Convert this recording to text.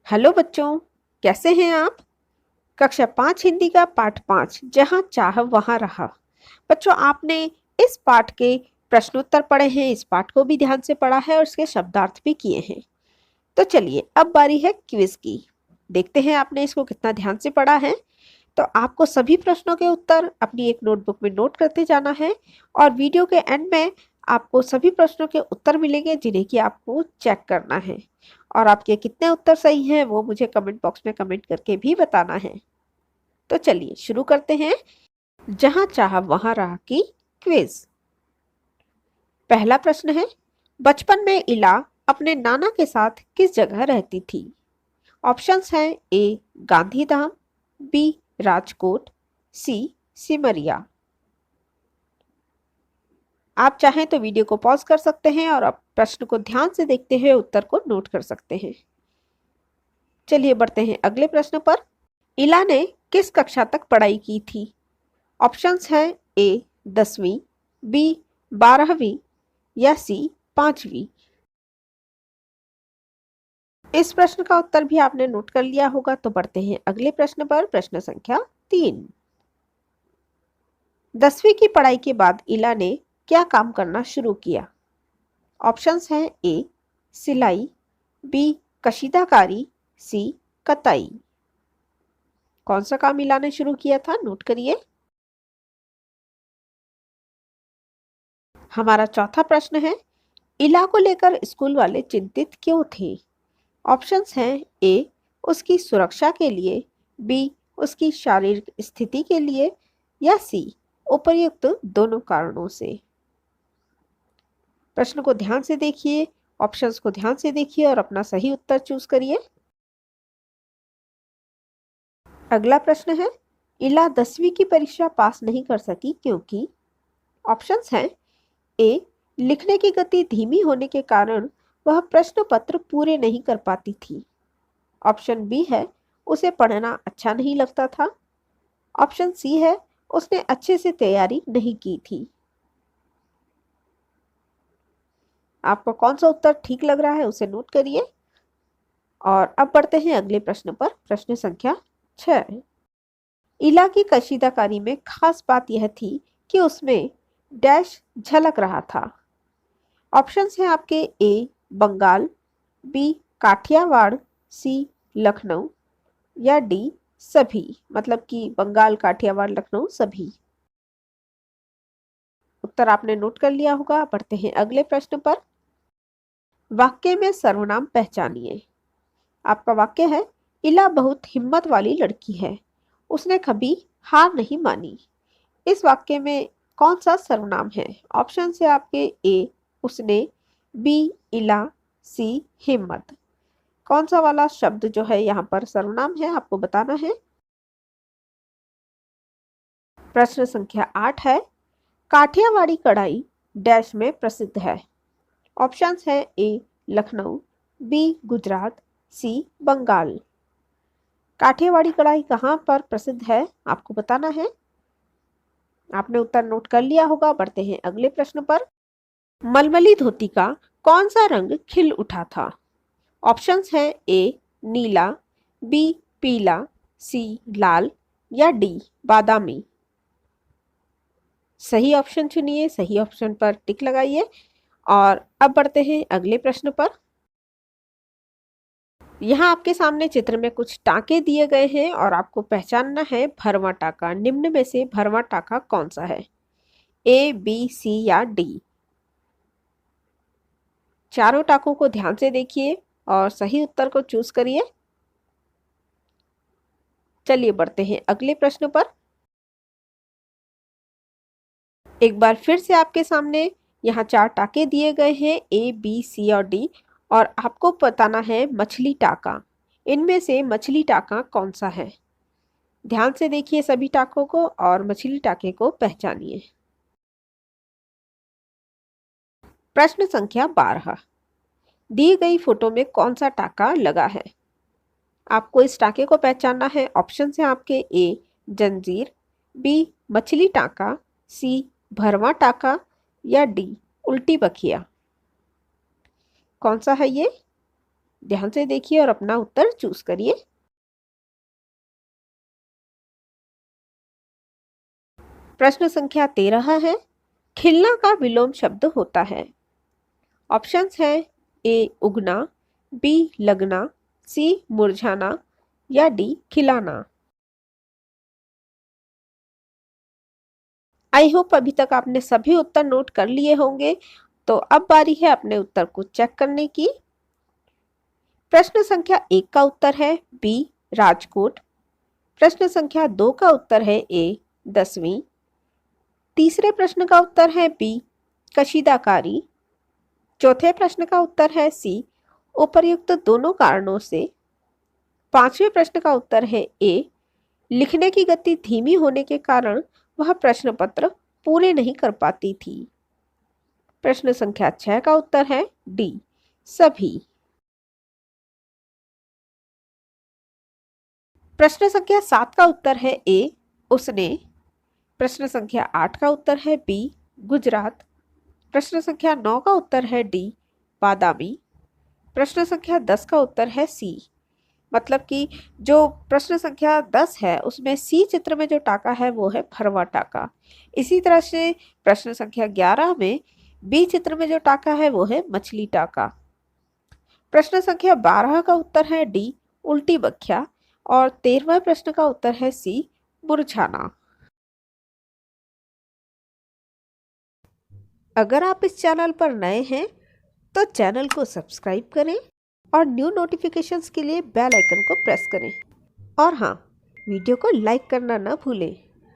Hello बच्चों, कैसे हैं आप। कक्षा 5 हिंदी का पाठ 5 जहां चाह वहां रहा। बच्चों, आपने इस पाठ के प्रश्नोत्तर पढ़े हैं, इस पाठ को भी ध्यान से पढ़ा है और इसके शब्दार्थ भी किए हैं। तो चलिए, अब बारी है क्विज की। देखते हैं आपने इसको कितना ध्यान से पढ़ा है। तो आपको सभी प्रश्नों के उत्तर अपनी एक नोटबुक में नोट करते जाना है और वीडियो के एंड में आपको सभी प्रश्नों के उत्तर मिलेंगे जिन्हें कि आपको चेक करना है। और आपके कितने उत्तर सही हैं वो मुझे कमेंट बॉक्स में कमेंट करके भी बताना है। तो चलिए शुरू करते हैं। जहां चाह वहां राह की क्विज। पहला प्रश्न है, बचपन में इला अपने नाना के साथ किस जगह रहती थी। ऑप्शंस हैं ए गांधीधाम, बी राजकोट, सी सिमरिया। आप चाहें तो वीडियो को पॉज कर सकते हैं और आप प्रश्न को ध्यान से देखते हुए उत्तर को नोट कर सकते हैं। चलिए बढ़ते हैं अगले प्रश्न पर। इला ने किस कक्षा तक पढ़ाई की थी। ऑप्शंस हैं ए 10वीं, बी 12वीं या सी 5वीं। इस प्रश्न का उत्तर भी आपने नोट कर लिया होगा। तो बढ़ते हैं अगले प्रश्न पर। प्रश्न संख्या 3। 10वीं की पढ़ाई के बाद इला ने क्या काम करना शुरू किया। ऑप्शंस हैं ए सिलाई, बी कशीदाकारी, सी कताई। कौन सा काम इला ने शुरू किया था, नोट करिए। हमारा चौथा प्रश्न है, इला को लेकर स्कूल वाले चिंतित क्यों थे। ऑप्शंस हैं ए उसकी सुरक्षा के लिए, बी उसकी शारीरिक स्थिति के लिए या सी उपर्युक्त दोनों कारणों से। प्रश्न को ध्यान से देखिए, ऑप्शंस को ध्यान से देखिए और अपना सही उत्तर चूज करिए। अगला प्रश्न है, इला 10वीं की परीक्षा पास नहीं कर सकी क्योंकि। ऑप्शंस हैं ए लिखने की गति धीमी होने के कारण वह प्रश्न पत्र पूरे नहीं कर पाती थी। ऑप्शन बी है उसे पढ़ना अच्छा नहीं लगता था। ऑप्शन सी है उसने अच्छे से तैयारी नहीं की थी। आपको कौन सा उत्तर ठीक लग रहा है उसे नोट करिए। और अब बढ़ते हैं अगले प्रश्न पर। प्रश्न संख्या 6। इला की कशीदाकारी में खास बात यह थी कि उसमें डैश झलक रहा था। ऑप्शंस हैं आपके ए बंगाल, बी काठियावाड़, सी लखनऊ या डी सभी, मतलब कि बंगाल, काठियावाड़, लखनऊ सभी। उत्तर आपने नोट कर लिया होगा। बढ़ते हैं अगले प्रश्न पर। वाक्य में सर्वनाम पहचानिए। आपका वाक्य है, इला बहुत हिम्मत वाली लड़की है, उसने कभी हार नहीं मानी। इस वाक्य में कौन सा सर्वनाम है। ऑप्शन है आपके ए उसने, बी इला, सी हिम्मत। कौन सा वाला शब्द जो है यहाँ पर सर्वनाम है आपको बताना है। प्रश्न संख्या 8 है, काठियावाड़ी कढ़ाई डैश में प्रसिद्ध है। ऑप्शंस है ए लखनऊ, बी गुजरात, सी बंगाल। काठियावाड़ी कढ़ाई कहाँ पर प्रसिद्ध है आपको बताना है। आपने उत्तर नोट कर लिया होगा। बढ़ते हैं अगले प्रश्न पर। मलमली धोती का कौन सा रंग खिल उठा था। ऑप्शंस हैं ए नीला, बी पीला, सी लाल या डी बादामी। सही ऑप्शन चुनिए, सही ऑप्शन पर टिक लगाइए। और अब बढ़ते हैं अगले प्रश्न पर। यहाँ आपके सामने चित्र में कुछ टाँके दिए गए हैं और आपको पहचानना है भरवां टाका। निम्न में से भरवां टाका कौन सा है, ए बी सी या डी। चारों टाकों को ध्यान से देखिए और सही उत्तर को चूज करिए। चलिए बढ़ते हैं अगले प्रश्न पर। एक बार फिर से आपके सामने यहाँ 4 टाके दिए गए हैं, ए बी सी और डी, और आपको बताना है मछली टाका। इनमें से मछली टाका कौन सा है। ध्यान से देखिए सभी टाकों को और मछली टाके को पहचानिए। प्रश्न संख्या 12। दी गई फोटो में कौन सा टाका लगा है। आपको इस टाके को पहचानना है। ऑप्शन है आपके ए जंजीर, बी मछली टाका, सी भरवा टाका या डी उल्टी बखिया। कौन सा है ये। ध्यान से देखिए और अपना उत्तर चूज करिए। प्रश्न संख्या 13 है, खिलना का विलोम शब्द होता है। ऑप्शंस हैं ए उगना, बी लगना, सी मुरझाना या डी खिलाना। आई होप अभी तक आपने सभी उत्तर नोट कर लिए होंगे। तो अब बारी है अपने उत्तर को चेक करने की। प्रश्न संख्या 1 का उत्तर है बी राजकोट। प्रश्न संख्या 2 का उत्तर है ए 10वीं। तीसरे प्रश्न का उत्तर है बी कशीदाकारी। चौथे प्रश्न का उत्तर है सी उपर्युक्त दोनों कारणों से। पांचवें प्रश्न का उत्तर है ए लिखने की गति धीमी होने के कारण वह प्रश्न पत्र पूरे नहीं कर पाती थी। प्रश्न संख्या 6 का उत्तर है डी सभी। प्रश्न संख्या 7 का उत्तर है ए उसने। प्रश्न संख्या 8 का उत्तर है बी गुजरात। प्रश्न संख्या 9 का उत्तर है डी बादामी। प्रश्न संख्या 10 का उत्तर है सी। मतलब कि जो प्रश्न संख्या 10 है उसमें सी चित्र में जो टाका है वो है फरवा टाका। इसी तरह से प्रश्न संख्या 11 में बी चित्र में जो टाका है वो है मछली टाका। प्रश्न संख्या 12 का उत्तर है डी उल्टी बख्या और 13वें प्रश्न का उत्तर है सी मुरझाना। अगर आप इस चैनल पर नए हैं तो चैनल को सब्सक्राइब करें और न्यू नोटिफिकेशंस के लिए बेल आइकन को प्रेस करें। और हाँ, वीडियो को लाइक करना ना भूलें।